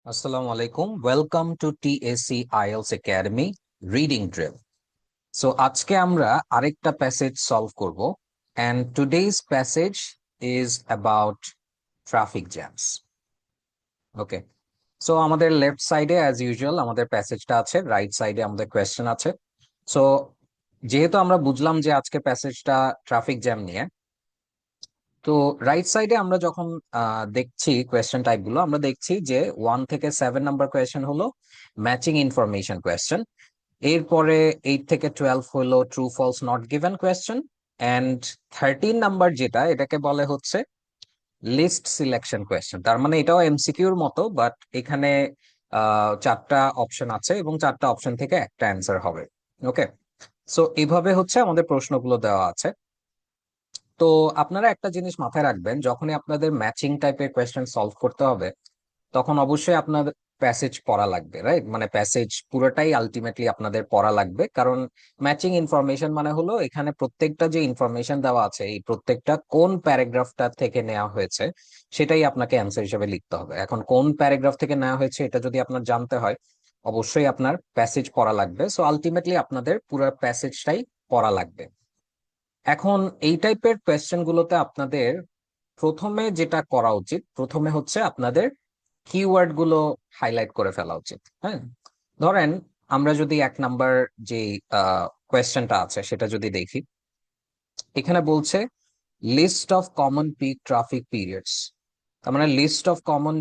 Assalamu alaikum. Welcome to TAC IELTS Academy Reading Drill. So আজকে আমরা আরেকটা passage solve করব and today's passage is about traffic jams. Okay. So আমাদের left সাইডে as usual আমাদের প্যাসেজটা আছে, রাইট সাইডে আমাদের কোয়েশ্চেন আছে। সো যেহেতু আমরা বুঝলাম যে আজকে প্যাসেজটা ট্রাফিক জ্যাম নিয়ে, তো রাইট সাইডে আমরা যখন দেখছি কোয়েশ্চেন টাইপ গুলো, আমরা দেখছি যে 1 থেকে 7 নাম্বার কোয়েশ্চেন হলো ম্যাচিং ইনফরমেশন কোয়েশ্চেন, এরপরে 8 থেকে 12 হলো true false not given question, and 13 number যেটা এটাকে বলে হচ্ছে লিস্ট সিলেকশন কোয়েশ্চেন। তার মানে এটাও এমসিকিউর মতো, বাট এখানে 4টা অপশন আছে এবং 4টা অপশন থেকে একটা অ্যান্সার হবে। ওকে, সো এইভাবে হচ্ছে আমাদের প্রশ্নগুলো দেওয়া আছে। তো আপনারা একটা জিনিস মাথায় রাখবেন, যখনই আপনাদের ম্যাচিং টাইপের কোয়েশ্চেন সলভ করতে হবে তখন অবশ্যই আপনার প্যাসেজ পড়া লাগবে, রাইট? মানে প্যাসেজ পুরোটাই আলটিমেটলি আপনাদের পড়া লাগবে, কারণ ম্যাচিং ইনফরমেশন মানে হলো এখানে প্রত্যেকটা যে ইনফরমেশন দেওয়া আছে এই প্রত্যেকটা কোন প্যারাগ্রাফটা থেকে নেওয়া হয়েছে সেটাই আপনাকে অ্যান্সার হিসেবে লিখতে হবে। এখন কোন প্যারাগ্রাফ থেকে নেওয়া হয়েছে এটা যদি আপনার জানতে হয়, অবশ্যই আপনার প্যাসেজ পড়া লাগবে। সো আলটিমেটলি আপনাদের পুরো প্যাসেজটাই পড়া লাগবে। এখন এই টাইপের কোয়েশ্চেন গুলোতে আপনাদের প্রথমে যেটা করা উচিত, প্রথমে হচ্ছে আপনাদের কিওয়ার্ড গুলো হাইলাইট করে ফেলা উচিত। হ্যাঁ, ধরেন আমরা যদি 1 নাম্বার যে কোয়েশ্চেনটা আছে সেটা যদি দেখি, এখানে বলছে list of common peak traffic periods. তার মানে list of common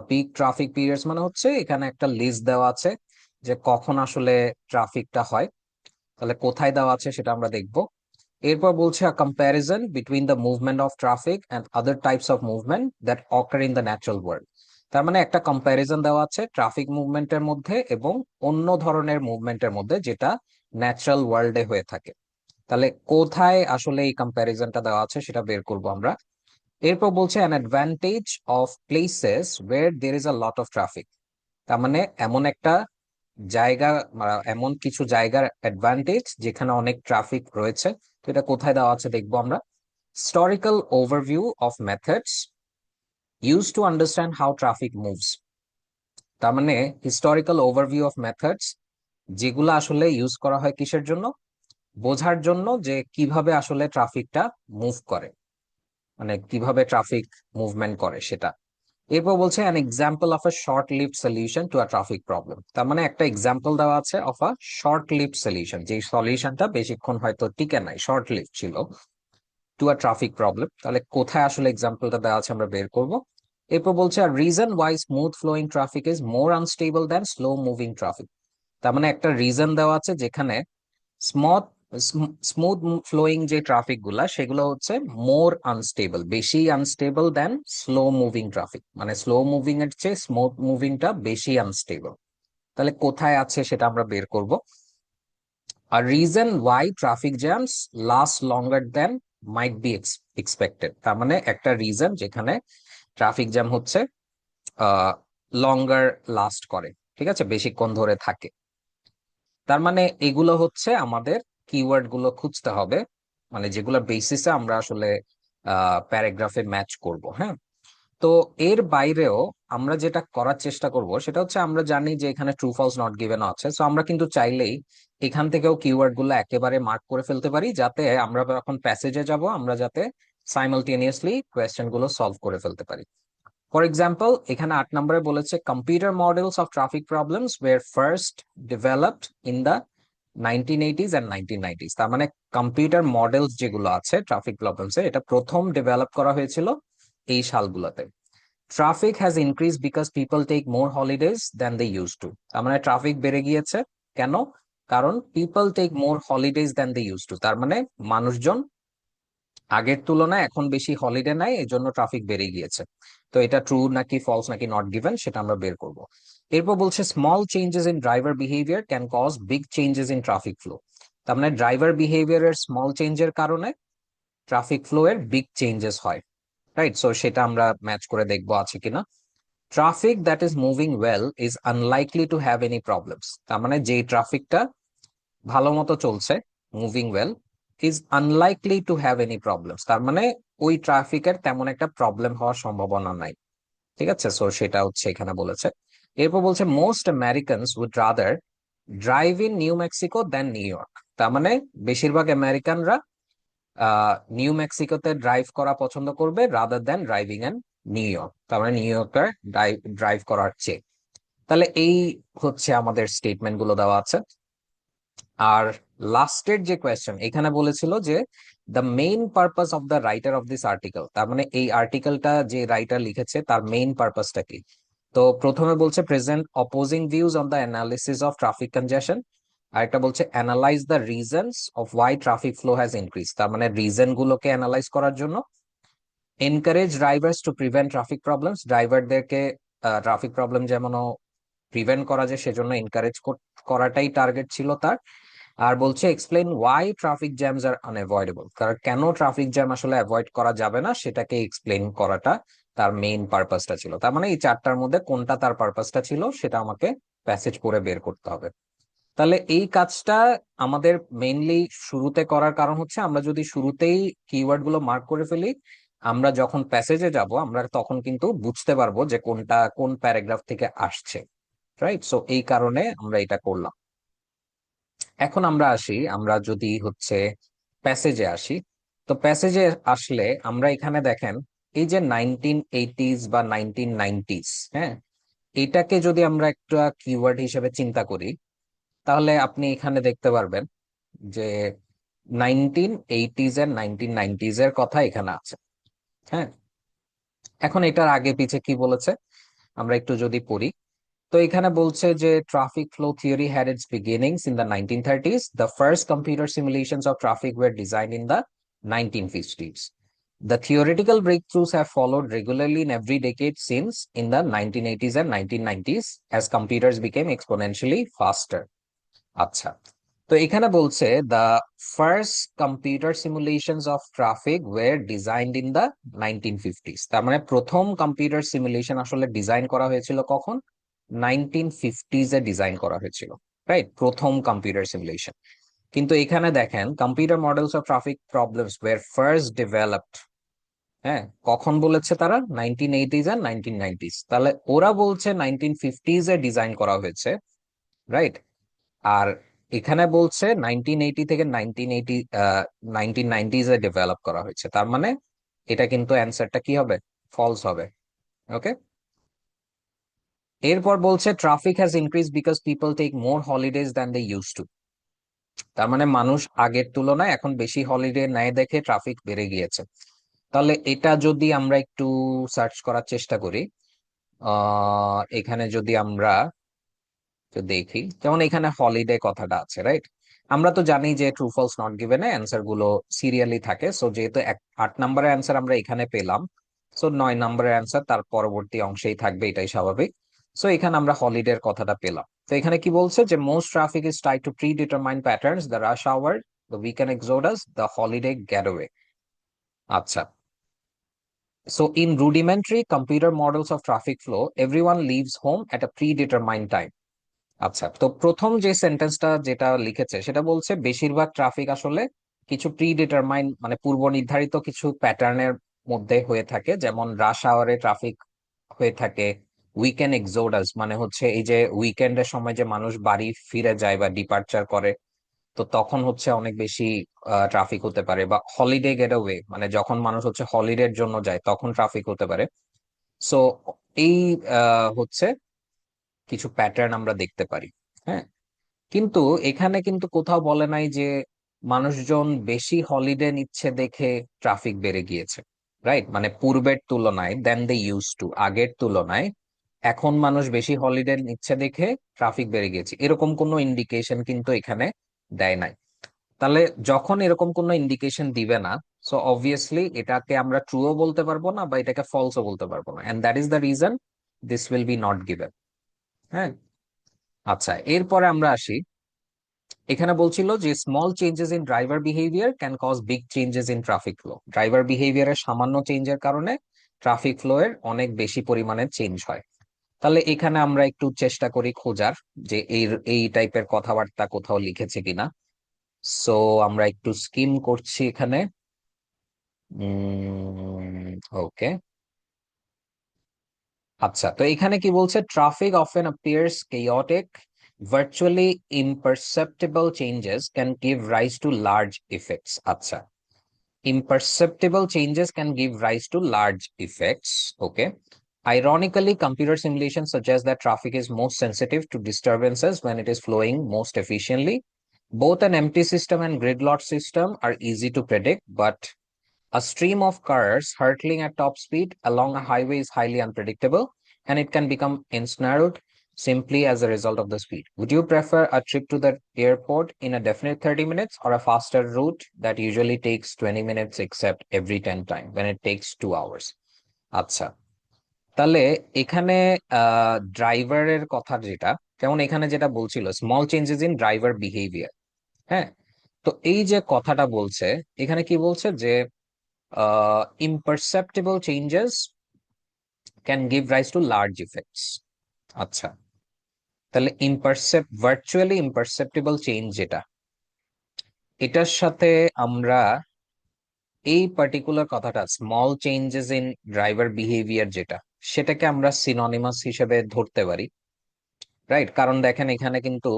peak traffic periods মানে হচ্ছে এখানে একটা লিস্ট দেওয়া আছে যে কখন আসলে ট্রাফিকটা হয়। তাহলে কোথায় দেওয়া আছে সেটা আমরা দেখবো। এরপর বলছে a comparison between the movement of traffic and other types of movement that occur in the natural world. তার মানে একটা কম্প্যারিজন দেওয়া আছে ট্রাফিক মুভমেন্টের মধ্যে এবং অন্য ধরনের মুভমেন্টের মধ্যে যেটা ন্যাচারাল ওয়ার্ল্ডে হয়ে থাকে। তাহলে কোথায় আসলে এই কম্প্যারিজনটা দেওয়া আছে সেটা বের করব আমরা। এরপর বলছে an advantage of places where there is a lot of traffic। তার মানে এমন একটা জায়গা, এমন কিছু জায়গার অ্যাডভান্টেজ যেখানে অনেক ট্রাফিক রয়েছে। তো এটা কোথায় দেওয়া আছে দেখবো আমরা। Historical overview of methods use to understand how traffic moves. তার মানে হিস্টোরিক্যাল ওভারভিউ অফ মেথডস যেগুলো আসলে ইউজ করা হয় কিসের জন্য, বোঝার জন্য যে কিভাবে আসলে ট্রাফিকটা মুভ করে, মানে কিভাবে ট্রাফিক মুভমেন্ট করে সেটা। এরপর বলছে an example of a short lived solution to a traffic problem। তার মানে একটা এক্সাম্পল দেওয়া আছে of a short lived solution, যে সলিউশনটা বেশিক্ষণ হয়তো টিকে নাই, শর্ট লিভড ছিল, টু আ ট্রাফিক প্রবলেম। তাহলে কোথায় আসলে এক্সাম্পলটা দেওয়া আছে আমরা বের করব। এরপর বলছে আর reason why smooth flowing traffic is more unstable than slow moving traffic. তার মানে একটা রিজন দেওয়া আছে যেখানে স্মুথ স্মুথ ফ্লোয়িং যে ট্রাফিক গুলা সেগুলো হচ্ছে মোর আনস্টেবল, বেশি unstable than slow moving traffic. মানে স্লো মুভিং এর চেয়ে স্মুথ মুভিংটা বেশি আনস্টেবল। তাহলে কোথায় আছে সেটা আমরা বের করব। আর reason why traffic jams last longer than might be expected. তার মানে একটা রিজন যেখানে ট্রাফিক জ্যাম হচ্ছে লঙ্গার লাস্ট করে, ঠিক আছে, বেশিক্ষণ ধরে থাকে। তার মানে এগুলো হচ্ছে আমাদের কিওয়ার্ড গুলো খুঁজতে হবে, মানে যেগুলো বেসিসে আমরা আসলে প্যারাগ্রাফে ম্যাচ করব। হ্যাঁ, তো এর বাইরেও আমরা যেটা করার চেষ্টা করব সেটা হচ্ছে, আমরা জানি যে এখানে ট্রু ফলস নট গিভেন আছে, সো আমরা কিন্তু চাইলেই এখান থেকেও কিওয়ার্ড গুলো একেবারে মার্ক করে ফেলতে পারি, যাতে আমরা যখন প্যাসেজে যাব আমরা যাতে সাইমালটেনিয়াসলি কোয়েশ্চেন গুলো সলভ করে ফেলতে পারি। ফর এক্সাম্পল এখানে 8 নম্বরে বলেছে computer models of traffic problems were first developed in the 1980s and 1990s। তার মানে কম্পিউটার মডেলস যেগুলো আছে ট্রাফিক প্রবলেমস এর, এটা প্রথম ডেভেলপ করা হয়েছিল এই সালগুলোতে। Traffic has increase because people take more holidays than they use to. তার মানে ট্রাফিক বেড়ে গিয়েছে কেন, কারণ people take more holidays than they use to. তার মানে মানুষজন আগের তুলনায় এখন বেশি হলিডে নেয়, এই জন্য ট্রাফিক বেড়ে গিয়েছে। তো এটা ট্রু নাকি ফলস নাকি নট গিভেন সেটা আমরা বের করব। এরপর বলছে small changes in driver behaviour can cause big changes in traffic flow. তার মানে ড্রাইভার বিহেভিয়ারের স্মল চেঞ্জের কারণে ট্রাফিক ফ্লো এর বিগ চেঞ্জেস হয়, রাইট? সো সেটা আমরা ম্যাচ করে দেখবো আছে কিনা। Traffic that is moving well is unlikely to have any problems. তার মানে যে ট্রাফিকটা ভালো মতো চলছে, moving well, is unlikely to have any problems. তার মানে ওই ট্রাফিকের তেমন একটা প্রবলেম হওয়ার সম্ভাবনা নাই। ঠিক আছে, সো সেটা হচ্ছে এখানে বলেছে। এরপর বলছে most Americans would rather drive in New Mexico than New York. তার মানে বেশিরভাগ আমেরিকানরা নিউ মেক্সিকোতে ড্রাইভ করা পছন্দ করবে rather than driving in new York. তার মানে নিউ ইয়র্কে ড্রাইভ করার চেয়ে। তাহলে এই হচ্ছে আমাদের স্টেটমেন্ট গুলো দেওয়া আছে। আর লাস্টের যে কোয়েশ্চেন এখানে বলেছিল যে the main purpose of the writer of this article, তার মানে এই আর্টিকেলটা যে রাইটার লিখেছে তার মেইন পারপাসটা কি। তো প্রথমে বলছে present opposing views on the analysis of traffic congestion. আর একটা বলছে analyse the reasons of why traffic flow has increase, তার মানে রিজন গুলোকে অ্যানালাইজ করার জন্য। Encourage drivers to prevent traffic problems, ড্রাইভারদেরকে ট্রাফিক প্রবলেম যেমন প্রিভেন্ট করা যায় সেজন্য এনকারেজ করাটাই টার্গেট ছিল তার। আর বলছে এক্সপ্লেইন ওয়াই ট্রাফিক জ্যামস আর আনএভয়েডেবল, কারণ কেন ট্রাফিক জ্যাম আসলে অ্যাভয়েড করা যাবে না সেটাকে এক্সপ্লেইন করাটা তার মেইন পারপাসটা ছিল। তার মানে এই চারটার মধ্যে কোনটা তার পারপাসটা ছিল সেটা আমাকে প্যাসেজ পড়ে বের করতে হবে। তাহলে এই কাজটা আমাদের মেইনলি শুরুতে করার কারণ হচ্ছে আমরা যদি শুরুতেই কিওয়ার্ড গুলো মার্ক করে ফেলি, আমরা যখন প্যাসেজে যাব আমরা তখন কিন্তু বুঝতে পারবো যে কোনটা কোন প্যারাগ্রাফ থেকে আসছে। রাইট, সো এই কারণে আমরা এটা করলাম। এখন আমরা আসি, আমরা যদি হচ্ছে প্যাসেজে আসি, তো প্যাসেজে আসলে আমরা এখানে দেখেন এই যে 1980s বা 1990s, হ্যাঁ, এটাকে যদি আমরা একটা কিওয়ার্ড হিসেবে চিন্তা করি, তাহলে আপনি এখানে দেখতে পারবেন যে 1980s এর 1990s এর কথা এখানে আছে। হ্যাঁ, এখন এটার আগে পিছে কি বলেছে আমরা একটু যদি পড়ি, তো এখানে বলছে যে traffic flow theory had its beginnings in the 1930s. The first computer simulations of traffic were designed in the 1950s. The theoretical breakthroughs have followed regularly in every decade since in the 1980s and 1990s as computers became exponentially faster. আচ্ছা, তো এখানে বলছে the first computer simulations of traffic were designed in the 1950s। তার মানে প্রথম computer simulation আসলে design করা হয়েছিল কখন? 1950s এ ডিজাইন করা হয়েছিল। রাইট, প্রথম কম্পিউটার সিমুলেশন। কিন্তু এখানে দেখেন computer models of traffic problems were first developed, হ্যাঁ, কখন বলেছে তারা? 1980s and 1990s। তাহলে ওরা বলছে 1950s এ ডিজাইন করা হয়েছে। রাইট, আর এখানে বলছে 1980 থেকে 1990s এ ডেভেলপ করা হয়েছে। তার মানে এটা কিন্তু অ্যান্সারটা কি হবে? ফলস হবে। ওকে, এরপর বলছে traffic has increase because people take more holidays than they use to. তার মানে মানুষ আগের তুলনায় এখন বেশি হলিডে নেয় দেখে ট্রাফিক বেড়ে গিয়েছে। তাহলে এটা যদি আমরা একটু সার্চ করার চেষ্টা করি, এখানে যদি আমরা তো দেখি, যেমন এখানে হলিডে কথাটা আছে, রাইট? আমরা তো জানি যে ট্রু ফলস নট গিভেন এ অ্যান্সার গুলো সিরিয়ালি থাকে। সো যেহেতু 8 নম্বরের অ্যান্সার আমরা এখানে পেলাম, সো 9 নম্বরের অ্যান্সার তার পরবর্তী অংশেই থাকবে, এটাই স্বাভাবিক। সো এখানে আমরা হলিডের কথাটা পেলাম। তো এখানে কি বলছে যে most traffic is tied to predetermined patterns, the rush hour, the weekend exodus, the holiday getaway. আচ্ছা, so in rudimentary computer models of traffic flow, everyone leaves home at a predetermined time. আচ্ছা, তো প্রথম যে সেন্টেন্সটা যেটা লিখেছে সেটা বলছে বেশিরভাগ ট্রাফিক আসলে কিছু প্রি ডিটারমাইন মানে পূর্ব নির্ধারিত কিছু প্যাটার্নের মধ্যে হয়ে থাকে, যেমন রাশ আওয়ারে ট্রাফিক হয়ে থাকে, উইকেন্ড এক্সোডাস মানে হচ্ছে এই যে উইকেন্ডের সময় যে মানুষ বাড়ি ফিরে যায় বা ডিপার্চার করে, তো তখন হচ্ছে অনেক বেশি ট্রাফিক হতে পারে, বা হলিডে গেটওয়ে মানে যখন মানুষ হচ্ছে হলিডের জন্য যায় তখন ট্রাফিক হতে পারে। সো এই হচ্ছে কিছু প্যাটার্ন আমরা দেখতে পারি। হ্যাঁ, কিন্তু এখানে কিন্তু কোথাও বলে নাই যে মানুষজন বেশি হলিডে নিচ্ছে দেখে ট্রাফিক বেড়ে গিয়েছে। রাইট, মানে পূর্বের তুলনায় দেন দে ইউজ টু, আগের তুলনায় এখন মানুষ বেশি হলিডে নিচ্ছে দেখে ট্রাফিক বেড়ে গিয়েছে, এরকম কোনো ইন্ডিকেশন কিন্তু এখানে দেয় নাই। তাহলে যখন এরকম কোনো ইন্ডিকেশন দিবে না, সো অবভিয়াসলি এটাকে আমরা ট্রুও বলতে পারবো না বা এটাকে ফলসও বলতে পারবো না, and that is the reason this will be not given. হ্যাঁ, আচ্ছা, এরপরে আমরা আসি। এখানে বলছিল যে small changes in driver behaviour can cause big changes in traffic flow. Driver বিহেভিয়ারের সামান্য চেঞ্জের কারণে ট্রাফিক ফ্লো এর অনেক বেশি পরিমাণে চেঞ্জ হয়। তাহলে এখানে আমরা একটু চেষ্টা করি খোঁজার যে এই টাইপের কথাবার্তা কোথাও লিখেছে কিনা। সো আমরা একটু স্কিম করছি এখানে। ওকে, আচ্ছা, তো এখানে কি বলছে, traffic often appears chaotic, virtually imperceptible changes can give rise to large effects. আচ্ছা, imperceptible changes can give rise to large effects. Okay. Ironically, computer simulations suggest that traffic is most sensitive to disturbances when it is flowing most efficiently. Both an empty system and gridlock system are easy to predict, but a stream of cars hurtling at top speed along a highway is highly unpredictable, and it can become ensnarled simply as a result of the speed. Would you prefer a trip to the airport in a definite 30 minutes or a faster route that usually takes 20 minutes except every 10 times when it takes 2 hours? আচ্ছা, তাহলে এখানে ড্রাইভারের কথা যেটা, যেমন এখানে যেটা বলছিল small changes in driver behaviour. হ্যাঁ, তো এই যে কথাটা বলছে, এখানে কি বলছে যে imperceptible changes can give rise to large effects. আচ্ছা, তাহলে ভার্চুয়ালি ইমপারসেপ্টিবল চেঞ্জ যেটা, এটার সাথে আমরা এই পার্টিকুলার কথাটা small changes in driver behaviour যেটা, সেটাকে আমরা সিনোনিমাস হিসেবে ধরতে পারি। রাইট, কারণ দেখেন এখানে কিন্তু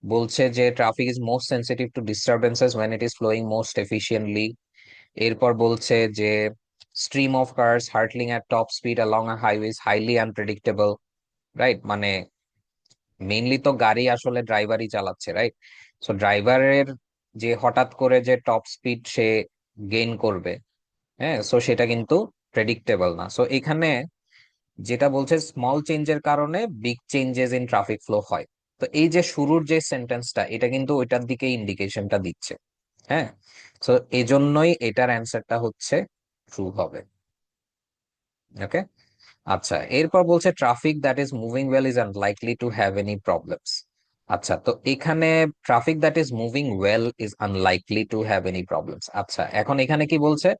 বলছে যে traffic is most sensitive to disturbances when it is flowing most efficiently. এরপর বলছে যে stream of cars hurtling at top speed along a highway is highly unpredictable. Right, মানে মেইনলি তো গাড়ি আসলে ড্রাইভারই চালাচ্ছে, রাইট? সো ড্রাইভারের যে হঠাৎ করে যে টপ স্পিড সে গেইন করবে, হ্যাঁ, সো সেটা কিন্তু প্রেডিক্টেবল না। সো এখানে যেটা বলছে স্মল চেঞ্জের কারণে big changes in traffic flow হয়। তো এই যে শুরুর যে সেন্টেন্সটা, এটা কিন্তু ওইটার দিকে ইন্ডিকেশনটা দিচ্ছে। হ্যাঁ, তো এজন্যই এটার অ্যান্সারটা হচ্ছে ট্রু হবে। ওকে। আচ্ছা, এরপর বলছে traffic that is moving well is unlikely to have any problems. আচ্ছা, তো এখানে traffic that is moving well is unlikely to have any problems. আচ্ছা, এখন এখানে কি বলছে,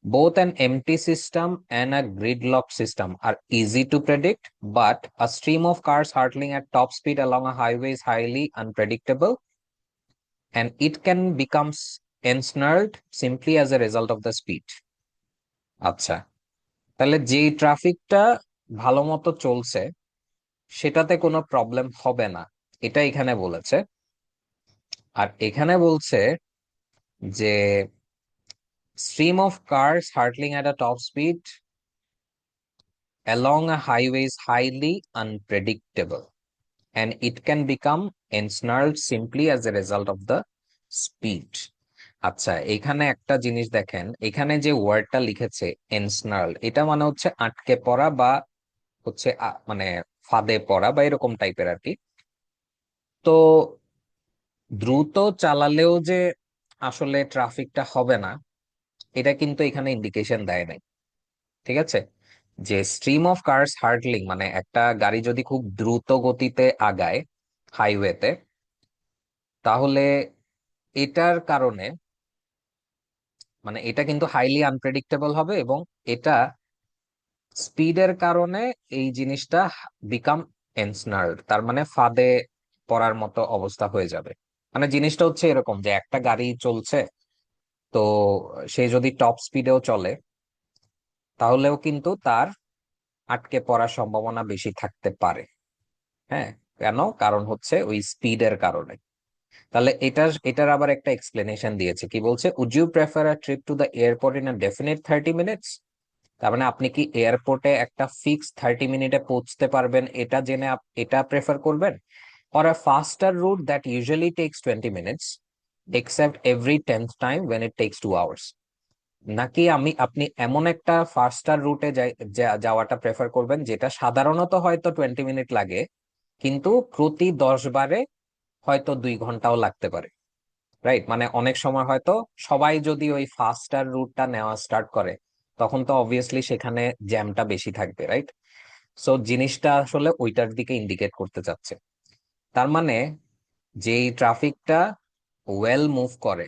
both an empty system and a gridlock system are easy to predict, but a stream of cars hurtling at top speed along a highway is highly unpredictable, and it can become ensnarled simply as a result of the speed. আচ্ছা, তাহলে যেই ট্রাফিকটা ভালো মতো চলছে সেটাতে কোনো problem হবে না, এটা এখানে বলেছে। আর এখানে বলছে যে stream of cars hurtling at a top speed along a highway is highly unpredictable, and it can become ensnarled simply as a result of the speed. আচ্ছা, এখানে একটা জিনিস দেখেন, এখানে যে ওয়ার্ডটা লিখেছে এনস্নার্ল, এটা মানে হচ্ছে আটকে পড়া বা হচ্ছে মানে ফাঁদে পড়া বা এরকম টাইপের আর কি। তো দ্রুত চালালেও যে আসলে ট্রাফিকটা হবে না, এটা কিন্তু এখানে ইন্ডিকেশন দেয় নাই। ঠিক আছে, যে স্ট্রিম অফ কার্স হার্টলিং মানে একটা গাড়ি যদি খুব দ্রুত গতিতে আগায় হাইওয়েতে, তাহলে এটার কারণে মানে এটা কিন্তু হাইলি আনপ্রেডিক্টেবল হবে, এবং এটা স্পিডের কারণে এই জিনিসটা বিকাম এনসনার্ড, তার মানে ফাঁদে পড়ার মতো অবস্থা হয়ে যাবে। মানে জিনিসটা হচ্ছে এরকম যে একটা গাড়ি চলছে, তো সে যদি টপ স্পিডেও চলে তাহলেও কিন্তু তার আটকে পড়ার সম্ভাবনা বেশি থাকতে পারে। হ্যাঁ, কেন? কারণ হচ্ছে ওই স্পিডের কারণে। তাহলে এটার আবার একটা এক্সপ্লেনেশন দিয়েছে, কি বলছে, would you prefer a trip to the airport in a definite 30 minutes? তার মানে আপনি কি এয়ারপোর্টে একটা ফিক্স 30 মিনিটে পৌঁছতে পারবেন এটা জেনে এটা প্রেফার করবেন, or a faster route that usually takes 20 minutes except every 10th time when it takes 2 hours? নাকি আপনি এমন একটা ফাস্টার রুটে যাওয়াটা প্রেফার করবেন যেটা সাধারণত হয়তো 20 মিনিট লাগে, কিন্তু প্রতি 10 বারে হয়তো 2 ঘন্টাও লাগতে পারে। রাইট, মানে অনেক সময় হয়তো সবাই যদি ওই ফাস্টার রুটটা নেওয়া স্টার্ট করে, তখন তো অবভিয়াসলি সেখানে জ্যামটা বেশি থাকবে, রাইট? সো জিনিসটা আসলে ওইটার দিকে ইন্ডিকেট করতে চাচ্ছে। তার মানে যেই ট্রাফিকটা ওয়েল মুভ করে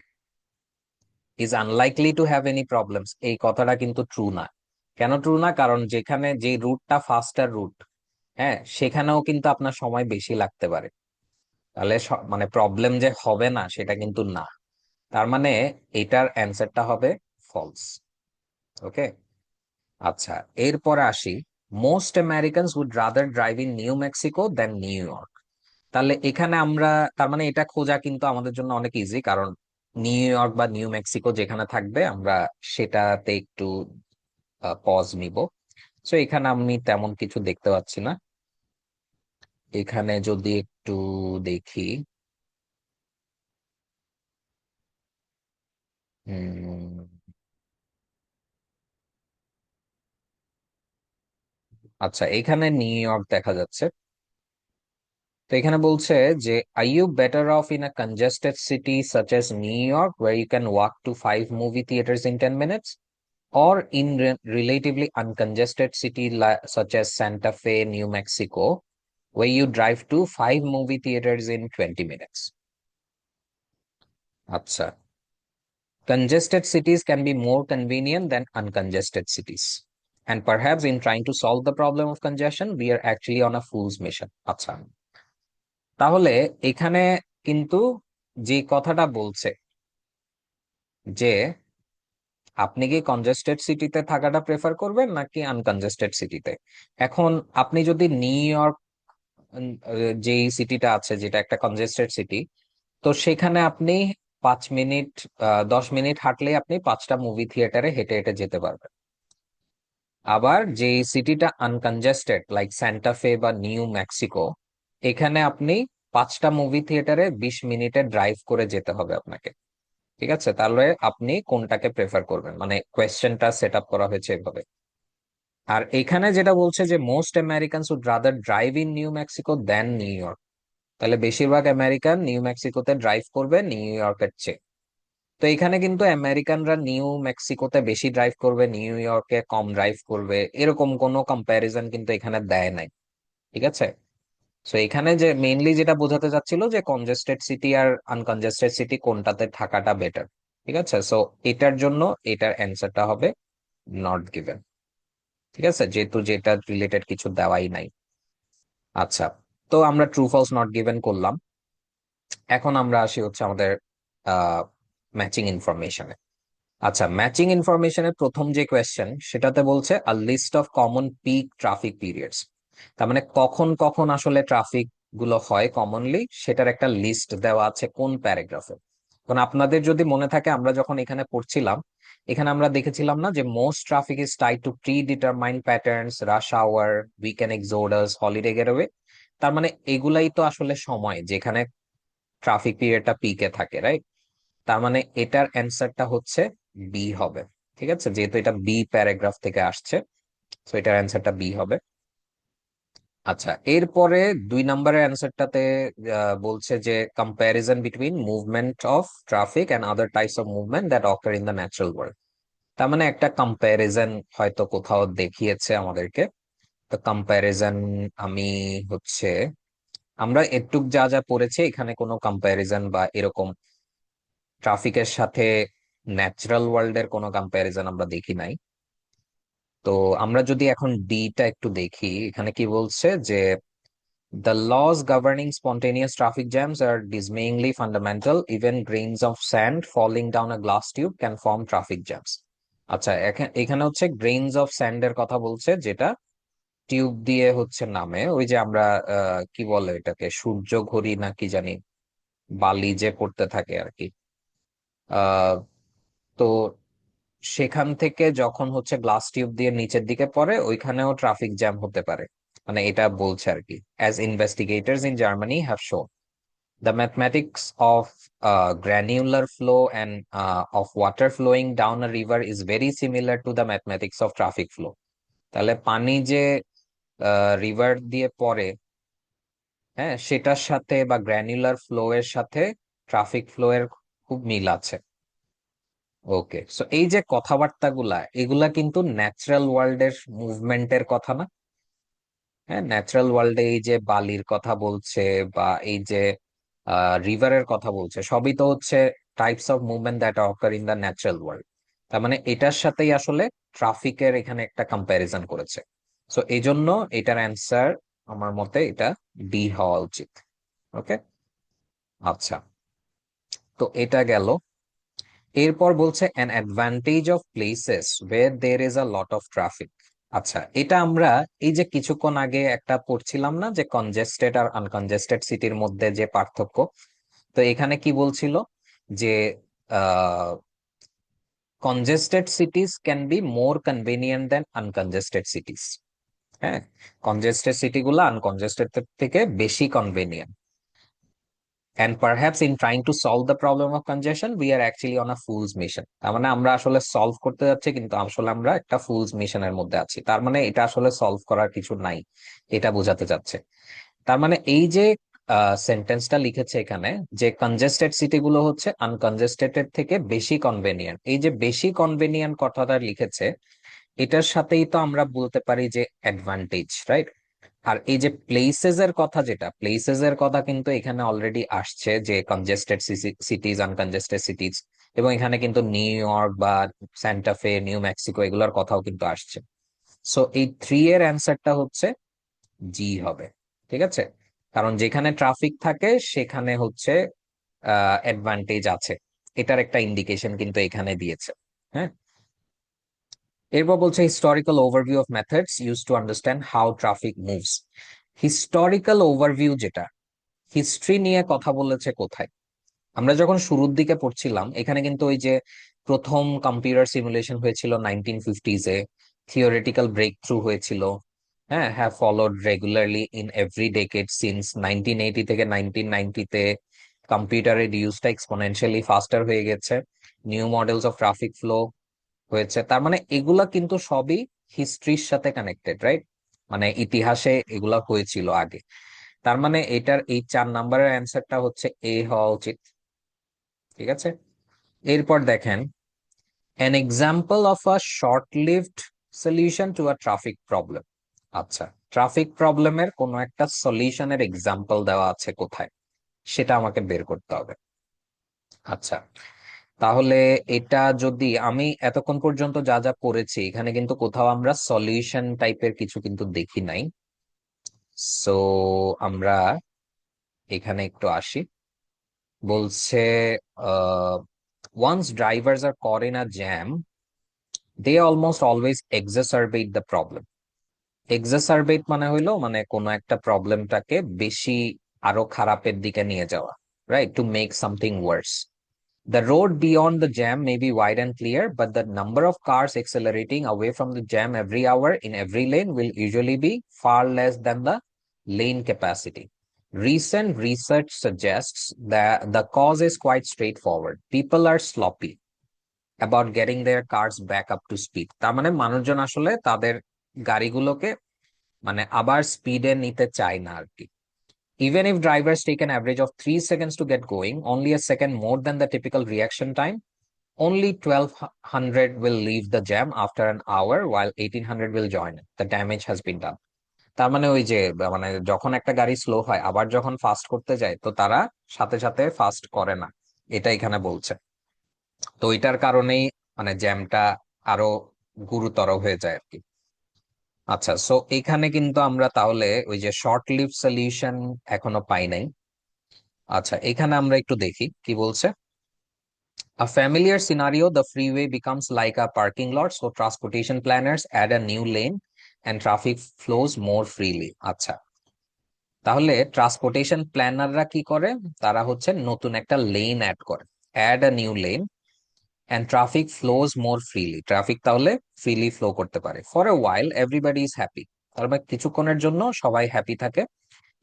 is unlikely to have any problems, এই কথাটা কিন্তু ট্রু না। কেন ট্রু না? কারণ যেখানে যে রুটটা ফাস্টার রুট, হ্যাঁ, সেখানেও কিন্তু আপনার সময় বেশি লাগতে পারে। তাহলে মানে প্রবলেম যে হবে না সেটা কিন্তু না। তার মানে এটার অ্যান্সারটা হবে ফলস। ওকে। আচ্ছা, এরপরে আসি most Americans would rather drive in New Mexico than New York. তাহলে এখানে আমরা, তার মানে এটা খোঁজা কিন্তু আমাদের জন্য অনেক ইজি, কারণ নিউ ইয়র্ক বা নিউ মেক্সিকো যেখানে থাকবে আমরা সেটাতে একটু পজ নিব। সো এখানে আমি তেমন কিছু দেখতে পাচ্ছি না। এখানে যদি একটু দেখি, আচ্ছা এখানে নিউ ইয়র্ক দেখা যাচ্ছে। তো এখানে বলছে যে are you better off in a congested city such as New York where you can walk to 5 movie theatres in 10 minutes, or in relatively uncongested city such as Santa Fe, New Mexico, where you drive to 5 movie theaters in 20 minutes. আচ্ছা, congested cities can be more convenient than uncongested cities. And perhaps in trying to solve the problem of congestion, we are actually on a fool's mission. আচ্ছা, তাহলে এখানে কিন্তু যে কথাটা বলছে যে আপনি কি কনজেস্টেড সিটিতে থাকাটা প্রেফার করবেন নাকি আনকনজেস্টেড সিটিতে। এখন আপনি যদি নিউ ইয়র্ক যেই সিটিটা আছে, যেটা একটা কনজেস্টেড সিটি, তো সেখানে আপনি 5 মিনিট 10 মিনিট হাঁটলে আপনি 5টা মুভি থিয়েটারে হেঁটে হেঁটে যেতে পারবেন। আবার যে সিটিটা আনকনজেস্টেড লাইক স্যান্টা ফে বা নিউ মেক্সিকো, এখানে আপনি 5টা মুভি থিয়েটারে 20 মিনিটে ড্রাইভ করে যেতে হবে আপনাকে। ঠিক আছে, তাহলে আপনি কোনটাকে প্রেফার করবেন, মানে কোয়েশ্চেনটা সেট আপ করা হয়েছে এভাবে। আর এখানে যেটা বলছে যে most Americans would rather drive in New Mexico than New York, তাহলে বেশিরভাগ আমেরিকান নিউ মেক্সিকোতে ড্রাইভ করবে নিউ ইয়র্কের চেয়ে। তো এখানে কিন্তু আমেরিকানরা নিউ মেক্সিকোতে বেশি ড্রাইভ করবে, নিউ ইয়র্কে কম ড্রাইভ করবে, এরকম কোনো কম্প্যারিজন কিন্তু এখানে দেয় নাই। ঠিক আছে, সো এখানে যে মেইনলি যেটা বোঝাতে চাচ্ছিল যে কনজেস্টেড সিটি আর আনকনজেস্টেড সিটি কোনটাতে থাকাটা বেটার। ঠিক আছে, সো এটার জন্য এটার অ্যান্সারটা হবে নট গিভেন। ঠিক আছে, যেহেতু যেটা রিলেটেড কিছু দেওয়াই নাই। আচ্ছা, তো আমরা ট্রু ফলস নট গিভেন করলাম। এখন আমরা আসি হচ্ছে আমাদের ম্যাচিং ইনফরমেশনে। আচ্ছা, ম্যাচিং ইনফরমেশনের প্রথম যে কোয়েশ্চেন সেটাতে বলছে a list of common peak traffic periods. তার মানে কখন কখন আসলে ট্রাফিক গুলো হয় কমনলি, সেটার একটা লিস্ট দেওয়া আছে কোন প্যারাগ্রাফে। কারণ আপনাদের যদি মনে থাকে আমরা যখন এখানে পড়ছিলাম, এখানে আমরা দেখেছিলাম না যে most traffic is tied to predetermined patterns, rush hour, weekend exodus, holiday getaway. তার মানে এগুলাই তো আসলে সময় যেখানে ট্রাফিক পিরিয়ডটা পিকে থাকে, রাইট? তার মানে এটার অ্যান্সারটা হচ্ছে বি হবে। ঠিক আছে, যেহেতু এটা বি প্যারাগ্রাফ থেকে আসছে, তো এটার অ্যান্সারটা বি হবে। আচ্ছা, এরপরে 2 নম্বরের অ্যান্সারটাতে বলছে যে comparison between movement of traffic and other types of movement that occur in the natural world. তার মানে একটা কম্প্যারিজন হয়তো কোথাও দেখিয়েছে আমাদেরকে। তো কম্প্যারিজন আমি হচ্ছে, আমরা এটুক যা যা পড়েছি এখানে কোনো কম্প্যারিজন বা এরকম ট্রাফিকের সাথে ন্যাচারাল ওয়ার্ল্ডের কোনো কম্প্যারিজন আমরা দেখি নাই। তো আমরা যদি এখন ডিটা একটু দেখি, এখানে কি বলছে যে the laws governing spontaneous traffic jams are dismayingly fundamental. Even grains of sand falling down a glass tube can form traffic jams. আচ্ছা, এখানে হচ্ছে গ্রেইনস অফ স্যান্ডের কথা বলছে, যেটা টিউব দিয়ে হচ্ছে নামে, ওই যে আমরা কি বলে এটাকে, সূর্য ঘড়ি না কি জানি, বালি যে পড়তে থাকে আর কি। আহ তো সেখান থেকে যখন হচ্ছে গ্লাস টিউব দিয়ে নিচের দিকে পড়ে, ওইখানেও ট্রাফিক জ্যাম হতে পারে, মানে এটা বলছে আর কি। As investigators in Germany have shown, the mathematics of granular flow and of water flowing down a river is very similar to the mathematics of traffic flow. তাহলে পানি যে রিভার দিয়ে পড়ে, হ্যাঁ, সেটার সাথে বা গ্র্যানুলার ফ্লো এর সাথে ট্রাফিক ফ্লো এর খুব মিল আছে। ওকে, সো এই যে কথাবার্তাগুলা, এগুলা কিন্তু ন্যাচারাল ওয়ার্ল্ডের মুভমেন্টের কথা না। হ্যাঁ, ন্যাচারাল ওয়ার্ল্ডে এই যে বালির কথা বলছে বা এই যে রিভারের কথা বলছে, সবই তো হচ্ছে types of movement that occur in the natural world. তার মানে এটার সাথেই আসলে ট্রাফিকের এখানে একটা কম্প্যারিজন করেছে। সো এই জন্য এটার অ্যান্সার আমার মতে এটা ডি হওয়া উচিত। ওকে, আচ্ছা, তো এটা গেল। এরপর বলছে an advantage of places where there is a lot of traffic. আচ্ছা, এটা আমরা এই যে কিছুক্ষণ আগে একটা পড়ছিলাম না, যে কনজেস্টেড আর আনকনজেস্টেড সিটির মধ্যে যে পার্থক্য। তো এখানে কি বলছিল যে congested cities can be more convenient than uncongested cities. হ্যাঁ, কনজেস্টেড সিটি গুলো আনকনজেস্টেড থেকে বেশি convenient. And perhaps in trying to solve the problem of congestion, we are actually on a fool's mission. তার মানে আমরা আসলে সলভ করতে যাচ্ছি, কিন্তু আসলে আমরা একটা ফুলস মিশনের মধ্যে আছি। তার মানে এটা আসলে সলভ করার কিছু নাই, এটা বোঝাতে চাচ্ছে। তার মানে এই যে সেন্টেন্সটা লিখেছে এখানে, যে কনজেস্টেড সিটি গুলো হচ্ছে আনকনজেস্টেড এর থেকে বেশি কনভেনিয়েন্ট, এই যে বেশি কনভেনিয়েন্ট কথাটা লিখেছে, এটার সাথেই তো আমরা বলতে পারি যে অ্যাডভান্টেজ, রাইট? আর এই যে প্লেসেস এর কথা, যেটা প্লেসেস এর কথা কিন্তু এখানে অলরেডি আসছে, যে কনজেস্টেড সিটিজ, আনকনজেস্টেড সিটিজ, এবং এখানে কিন্তু নিউ ইয়র্ক বা স্যান্টাফে, নিউ মেক্সিকো এগুলোর কথাও কিন্তু আসছে। সো এই থ্রি এর অ্যান্সারটা হচ্ছে জি হবে। ঠিক আছে, কারণ যেখানে ট্রাফিক থাকে সেখানে হচ্ছে অ্যাডভান্টেজ আছে, এটার একটা ইন্ডিকেশন কিন্তু এখানে দিয়েছে। হ্যাঁ, এরপর বলছে historical overview of methods use to understand how traffic moves. Historical overview যেটা, হিস্ট্রি নিয়ে কথা বলেছে কোথায়? আমরা যখন শুরুর দিকে পড়ছিলাম, এখানে কিন্তু ওই যে প্রথম কম্পিউটার সিমুলেশন হয়েছিল 1950s-এ, থিওরিটিক্যাল ব্রেক থ্রু হয়েছিল, হ্যাঁ, have followed regularly in every decade since 1980 থেকে 1990-তে কম্পিউটারের ইউজটা এক্সপোনেনশিয়ালি ফাস্টার হয়ে গেছে, new models of traffic flow হয়েছে। তার মানে এগুলা কিন্তু সবই হিস্ট্রির সাথে কানেক্টেড, রাইট? মানে ইতিহাসে এগুলা হয়েছিল আগে। তার মানে এটার এই 4 নম্বরের অ্যান্সারটা হচ্ছে এ হওয়া উচিত। ঠিক আছে, এরপর দেখেন, an example of a short-lived solution to a traffic problem. আচ্ছা, ট্রাফিক প্রবলেমের কোনো একটা সলিউশনের এক্সাম্পল দেওয়া আছে কোথায়, সেটা আমাকে বের করতে হবে। আচ্ছা, তাহলে এটা যদি আমি এতক্ষণ পর্যন্ত যা যা পড়েছি, এখানে কিন্তু কোথাও আমরা সলিউশন টাইপের কিছু কিন্তু দেখি নাই। সো আমরা এখানে একটু আসি। বলছে once drivers are caught in a jam, they almost always exacerbate the problem. এক্সাসারবেট মানে হইলো মানে কোনো একটা প্রবলেমটাকে বেশি আরো খারাপের দিকে নিয়ে যাওয়া, right? To make something worse. The road beyond the jam may be wide and clear, but the number of cars accelerating away from the jam every hour in every lane will usually be far less than the lane capacity. Recent research suggests that the cause is quite straightforward. People are sloppy about getting their cars back up to speed. তার মানে মানুষজন আসলে তাদের গাড়িগুলোকে মানে আবার স্পিডে নিতে চায় না আর কি। Even if drivers take an average of 3 seconds to get going, only a second more than the typical reaction time, only 1200 will leave the jam after an hour, while 1800 will join it. The damage has been done. তার মানে ওই যে মানে যখন একটা গাড়ি slow হয়, আবার যখন ফাস্ট করতে যায়, তো তারা সাথে সাথে ফাস্ট করে না, এটা এখানে বলছে। তো এটার কারণেই মানে জ্যামটা আরো গুরুতর হয়ে যায় আর কি। আচ্ছা, সো এখানে কিন্তু আমরা তাহলে ওই যে শর্ট লিভ সলিউশন এখনো পাই নাই। আচ্ছা, এখানে আমরা একটু দেখি কি বলছে। A familiar scenario, the freeway becomes like a parking lot, so transportation planners add a new lane and traffic flows more freely. আচ্ছা, তাহলে ট্রান্সপোর্টেশন প্ল্যানাররা কি করে? তারা হচ্ছে নতুন একটা লেন অ্যাড করে, add a new lane, and traffic flows more freely. ট্রাফিক তাহলে ফ্রিলি ফ্লো করতে পারে। For a while everybody is happy. তার মানে কিছুক্ষণের জন্য সবাই হ্যাপি থাকে।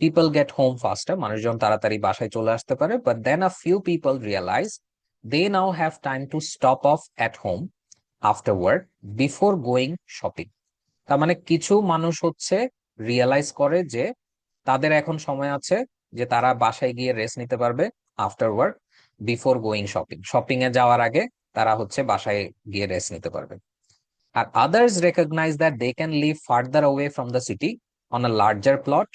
People get home faster, মানুষজন তাড়াতাড়ি বাসায় চলে আসতে পারে। But then a few people realize they now have time to stop off at home after work before going shopping. তার মানে কিছু মানুষ হচ্ছে রিয়েলাইজ করে যে তাদের এখন সময় আছে, যে তারা বাসায় গিয়ে রেস্ট নিতে পারবে after work, before going shopping, shopping এ যাওয়ার আগে তারা হচ্ছে বাসায় গিয়ে রেস্ট নিতে পারবে। আর others recognise that they can live further away from the city on a larger plot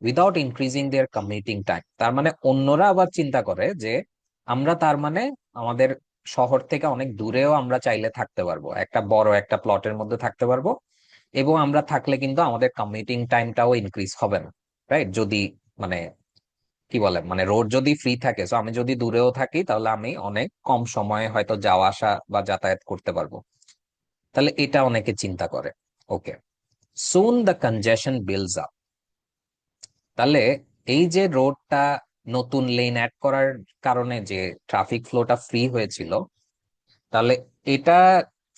without increasing their commuting time. তার মানে অন্যরা আবার চিন্তা করে যে আমরা তার মানে আমাদের শহর থেকে অনেক দূরেও আমরা চাইলে থাকতে পারবো, একটা বড় একটা প্লটের মধ্যে থাকতে পারবো, এবং আমরা থাকলে কিন্তু আমাদের কমিউটিং টাইমটাও ইনক্রিজ হবে না, রাইট? যদি মানে কি বলে মানে রোড যদি ফ্রি থাকে, তো আমি যদি দূরেও থাকি তাহলে আমি অনেক কম সময়ে হয়তো যাওয়া আসা বা যাতায়াত করতে পারবো। তাহলে এটা অনেকে চিন্তা করে। Okay, soon the congestion builds up. তাহলে এই যে রোডটা নতুন লেন অ্যাড করার কারণে যে ট্রাফিক ফ্লোটা ফ্রি হয়েছিল, তাহলে এটা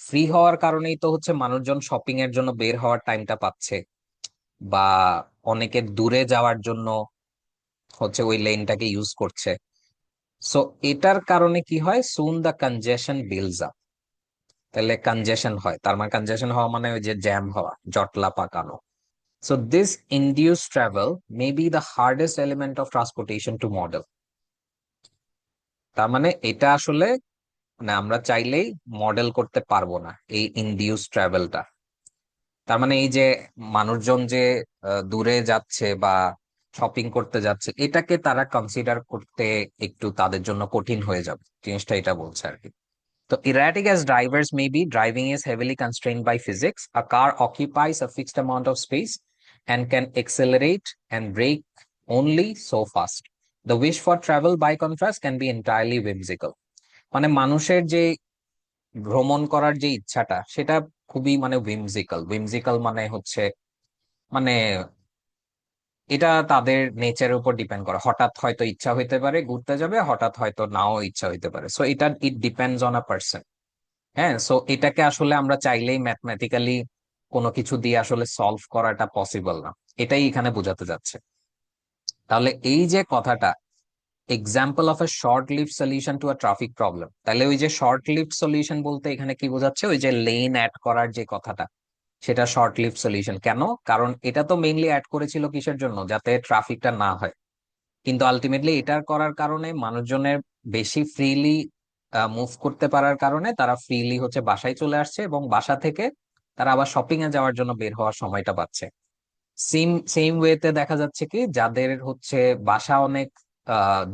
ফ্রি হওয়ার কারণেই তো হচ্ছে মানুষজন শপিং এর জন্য বের হওয়ার টাইমটা পাচ্ছে, বা অনেকে দূরে যাওয়ার জন্য হচ্ছে ওই লেনটাকে ইউজ করছে। সো এটার কারণে কি হয়, সুন দ্য কনজেশন বিল্ডস আপ। তাহলে কনজেশন হয়, তার মানে কনজেশন হওয়া মানে ওই যে জ্যাম হওয়া, জটলা পাকানো। So this induce travel may be the hardest element of transportation to model. তার মানে এটা আসলে মানে আমরা চাইলেই মডেল করতে পারবো না এই ইনডিউস ট্রাভেলটা। তার মানে এই যে মানুষজন যে দূরে যাচ্ছে বা শপিং করতে যাচ্ছে, এটাকে তারা কনসিডার করতে একটু তাদের জন্য কঠিন হয়ে যাবে, জিনিসটা এটা বলছে আর কি। তো erratic as drivers may be, driving is heavily constrained by physics. A car occupies a fixed amount of space and can accelerate and brake only so fast. The wish for travel, by contrast, can be entirely whimsical. মানে মানুষের যে ভ্রমণ করার যে ইচ্ছাটা, সেটা খুবই মানে whimsical। whimsical মানে হচ্ছে মানে এটা তাদের নেচারের উপর ডিপেন্ড করে। হঠাৎ হয়তো ইচ্ছা হইতে পারে ঘুরতে যাবে, হঠাৎ হয়তো নাও ইচ্ছা হইতে পারে। সো এটা it depends on a person. হ্যাঁ, সো এটাকে আসলে আমরা চাইলেই ম্যাথমেটিক্যালি কোনো কিছু দিয়ে আসলে সলভ করাটা পসিবল না, এটাই এখানে বোঝাতে যাচ্ছে। তাহলে এই যে কথাটা, example of a short leave solution to a traffic problem, তাহলে ওই যে শর্ট লিভ সলিউশন বলতে এখানে কি বোঝাচ্ছে, ওই যে লেন অ্যাড করার যে কথাটা, সেটা শর্ট লিভ সলিউশন। কেন? কারণ এটা তো মেইনলি অ্যাড করেছিল কিসের জন্য, যাতে ট্রাফিকটা না হয়। কিন্তু আলটিমেটলি এটার করার কারণে মানুষজনের বেশি ফ্রিলি মুভ করতে পারার কারণে তারা ফ্রিলি হচ্ছে বাসায় চলে আসছে, এবং বাসা থেকে তারা আবার শপিং এ যাওয়ার জন্য বের হওয়ার সময়টা পাচ্ছে। সেম সেম ওয়েতে দেখা যাচ্ছে কি, যাদের হচ্ছে বাসা অনেক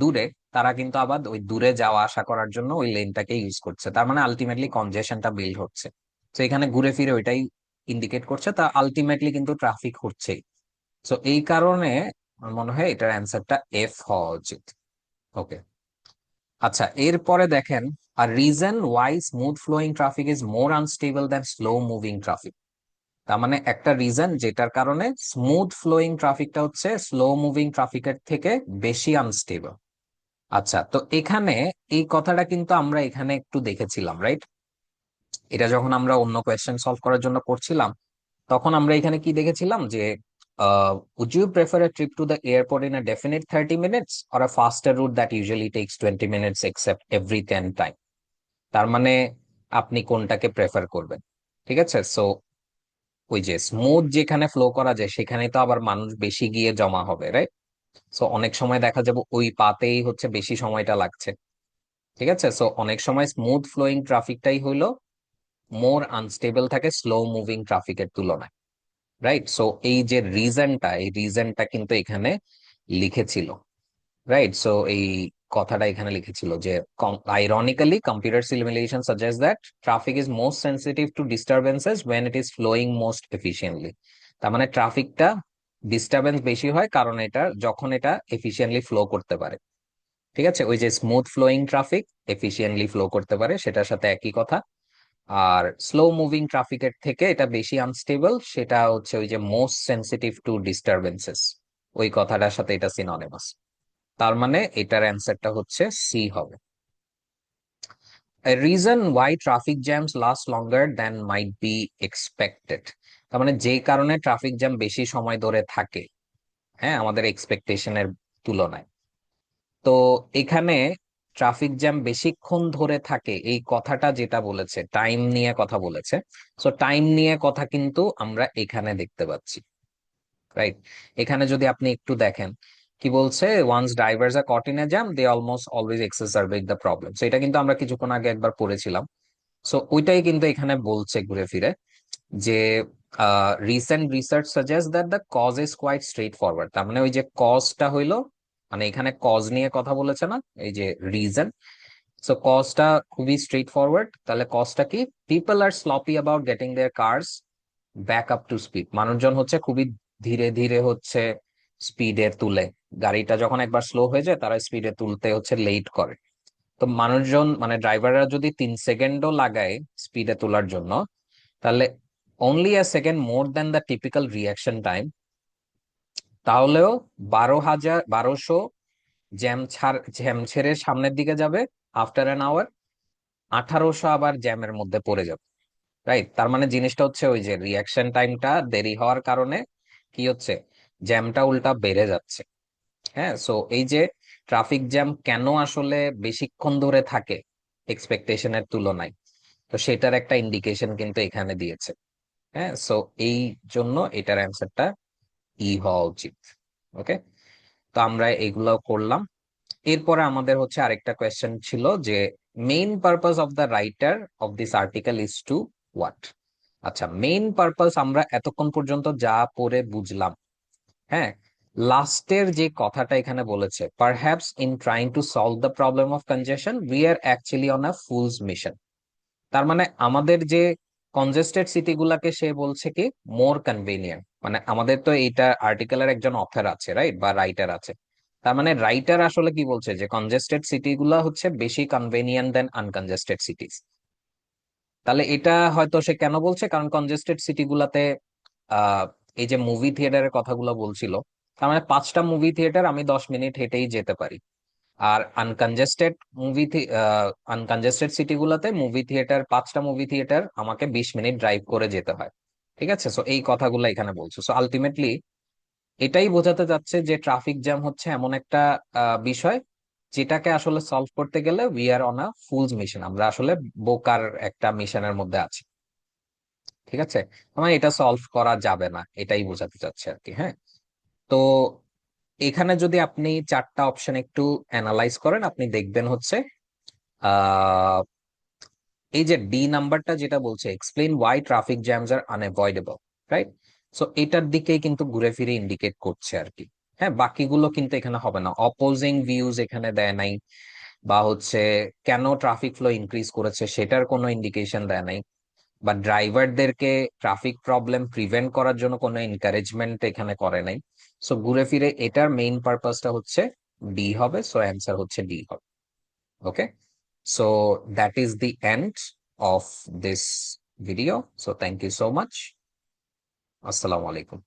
দূরে, তারা কিন্তু আবার ওই দূরে যাওয়া আসা করার জন্য ওই লেনটাকে ইউজ করছে। তার মানে আলটিমেটলি কনজেশনটা বিল্ড হচ্ছে। তো এখানে ঘুরে ফিরে ওইটাই ইন্ডিকেট করছে, তা আলটিমেটলি কিন্তু ট্রাফিক হচ্ছেই। তো এই কারণে আমার মনে হয় এটার অ্যান্সারটা এফ হওয়া উচিত। ওকে, আচ্ছা এরপরে দেখেন, আর reason why smooth flowing traffic is more unstable than slow moving traffic. তার মানে একটা রিজন যেটার কারণে স্মুথ ফ্লোয়িং ট্রাফিকটা হচ্ছে স্লো মুভিং ট্রাফিকের থেকে বেশি আনস্টেবল। আচ্ছা, তো এখানে এই কথাটা কিন্তু আমরা এখানে একটু দেখেছিলাম, রাইট? এটা যখন আমরা অন্য কোয়েশ্চেন সলভ করার জন্য করছিলাম, তখন আমরা এখানে কি দেখেছিলাম যে would you prefer a trip to the airport in a definite 30 minutes or a faster route that usually takes 20 minutes except every 10 time? তার মানে আপনি কোনটাকে প্রেফার করবেন? ঠিক আছে, সো ওই যে স্মুথ যেখানে ফ্লো করা যায় সেখানে তো আবার মানুষ বেশি গিয়ে জমা হবে, রাইট? সো অনেক সময় দেখা যাবে ওই পাতেই হচ্ছে বেশি সময়টা লাগছে। ঠিক আছে, সো অনেক সময় স্মুথ ফ্লোয়িং ট্রাফিকটাই হইলো মোর আনস্টেবল থাকে স্লো মুভিং ট্রাফিকের তুলনায়, রাইট? সো এই যে রিজনটা, এই রিজনটা কিন্তু এখানে লিখেছিল, রাইট? সো এই কথাটা এখানে লিখেছিল যে ironically computer simulation suggests that traffic is most sensitive to disturbances when it is flowing most efficiently. তার মানে ট্রাফিকটা ডিস্টারবেন্স বেশি হয় কারণ এটা যখন এটা এফিশিয়েন্টলি ফ্লো করতে পারে। ঠিক আছে, ওই যে smooth flowing traffic efficiently flow করতে পারে সেটার সাথে একই কথা। আর স্লো মুভিং ট্রাফিকের থেকে এটা বেশি আনস্টেবল, সেটা হচ্ছে ওই যে মোস্ট সেনসিটিভ টু ডিস্টারবেন্সেস, ওই কথাটার সাথে এটা সিননিমাস। তার মানে এটার অ্যান্সারটা হচ্ছে সি হবে। A reason why traffic jams last longer than might be expected, তার মানে যে কারণে ট্রাফিক জ্যাম বেশি সময় ধরে থাকে, হ্যাঁ, আমাদের এক্সপেকটেশনের তুলনায়। তো এখানে ট্রাফিক জ্যাম বেশিক্ষণ ধরে থাকে এই কথাটা যেটা বলেছে, টাইম নিয়ে কথা বলেছে। সো টাইম নিয়ে কথা কিন্তু আমরা এখানে দেখতে পাচ্ছি, রাইট? এখানে যদি আপনি একটু দেখেন কি বলছে, once drivers are caught in a jam they almost always exacerbate the problem. So এটা কিন্তু আমরা কিছুক্ষণ আগে একবার পড়েছিলাম। সো ওইটাই কিন্তু এখানে বলছে ঘুরে ফিরে যে recent research suggest that the cause is quite straightforward. তার মানে ওই যে কজটা হইলো, মানে এখানে কজ নিয়ে কথা বলেছে না, এই যে রিজন। সো কজটা খুবই স্ট্রেট ফরওয়ার্ড। তাহলে কজটা কি? People are sloppy about getting their cars back up to speed. মানুষজন হচ্ছে খুবই ধীরে ধীরে হচ্ছে স্পিডে তুলে, গাড়িটা যখন একবার স্লো হয়ে যায় তারা স্পিডে তুলতে হচ্ছে লেট করে। তো মানুষজন মানে ড্রাইভাররা যদি 3 সেকেন্ডও লাগায় স্পিডে তোলার জন্য, তাহলে only a second more than the typical reaction time, তাহলেও 1200 জ্যাম ছেড়ে সামনের দিকে যাবে আফটার অ্যান আওয়ার, 1800 আবার জ্যামের মধ্যে পড়ে যাবে। রাইট, তার মানে জিনিসটা হচ্ছে ওই যে রিয়াকশন টাইমটা দেরি হওয়ার কারণে কি হচ্ছে, জ্যামটা উল্টা বেড়ে যাচ্ছে। হ্যাঁ, সো এই যে ট্রাফিক জ্যাম কেন আসলে বেশিক্ষণ ধরে থাকে এক্সপেকটেশনের তুলনায়, তো সেটার একটা ইন্ডিকেশন কিন্তু এখানে দিয়েছে। হ্যাঁ, সো এই জন্য এটার অ্যান্সারটা হওয়া উচিত। ওকে, তো আমরা এগুলো করলাম। এরপরে আমাদের হচ্ছে আরেকটা কোয়েশ্চেন ছিল যে main purpose of the writer of this article is to what. আচ্ছা, মেইন পারপাস আমরা এতক্ষণ পর্যন্ত যা পড়ে বুঝলাম। হ্যাঁ, লাস্টের যে কথাটা এখানে বলেছে, perhaps in trying to solve the problem of congestion we are actually on a fool's mission. তার মানে আমাদের যে কনজেস্টেড সিটি গুলাকে সে বলছে কি মোর কনভেনিয়েন্ট, মানে আমাদের তো এইটা আর্টিকেলের একজন অথর আছে, রাইট, বা রাইটার আছে। তার মানে রাইটার আসলে কি বলছে যে কনজেস্টেড সিটি গুলা হচ্ছে বেশি কনভেনিয়েন্ট দেন আনকনজেস্টেড সিটিজ। তাহলে এটা হয়তো সে কেন বলছে, কারণ কনজেস্টেড সিটি গুলাতে আহ এই যে মুভি থিয়েটারের কথাগুলো বলছিল, তার মানে 5টা মুভি থিয়েটার আমি 10 মিনিট হেঁটেই যেতে পারি। আর আনকনজেস্টেড সিটি গুলাতে মুভি থিয়েটার, 5টা মুভি থিয়েটার আমাকে 20 মিনিট ড্রাইভ করে যেতে হয়। ঠিক আছে, সো এই কথাগুলো এখানে বলছো। সো আলটিমেটলি এটাই বোঝাতে যাচ্ছে যে ট্রাফিক জ্যাম হচ্ছে এমন একটা বিষয় যেটাকে আসলে সলভ করতে গেলে we are on a fool's mission, আমরা আসলে বোকার একটা মিশনের মধ্যে আছি। ঠিক আছে, মানে এটা সলভ করা যাবে না, এটাই বোঝাতে চাচ্ছে আর কি। হ্যাঁ, তো এখানে যদি আপনি 4টা অপশন একটু অ্যানালাইজ করেন, আপনি দেখবেন হচ্ছে আহ এই যে ডি নাম্বারটা যেটা বলছে এক্সপ্লেইন ওয়াই ট্রাফিক জ্যামস আর আনএভয়েডেবল, রাইট, সো এটার দিকেই কিন্তু ঘুরে ফিরে ইন্ডিকেট করছে আর কি। হ্যাঁ, বাকিগুলো কিন্তু এখানে হবে না, অপোজিং ভিউজ এখানে দেয় নাই, বা হচ্ছে কেন ট্রাফিক ফ্লো ইনক্রিজ করেছে সেটার কোনো ইন্ডিকেশন দেয় নাই, বা ড্রাইভারদেরকে ট্রাফিক প্রবলেম প্রিভেন্ট করার জন্য কোনো এনকারেজমেন্ট এখানে করে নাই। সো ঘুরে ফিরে এটার মেইন পারপাসটা হচ্ছে ডি হবে, সো অ্যান্সার হচ্ছে ডি হবে। ওকে, so that is the end of this video, so thank you so much. Assalamu alaikum.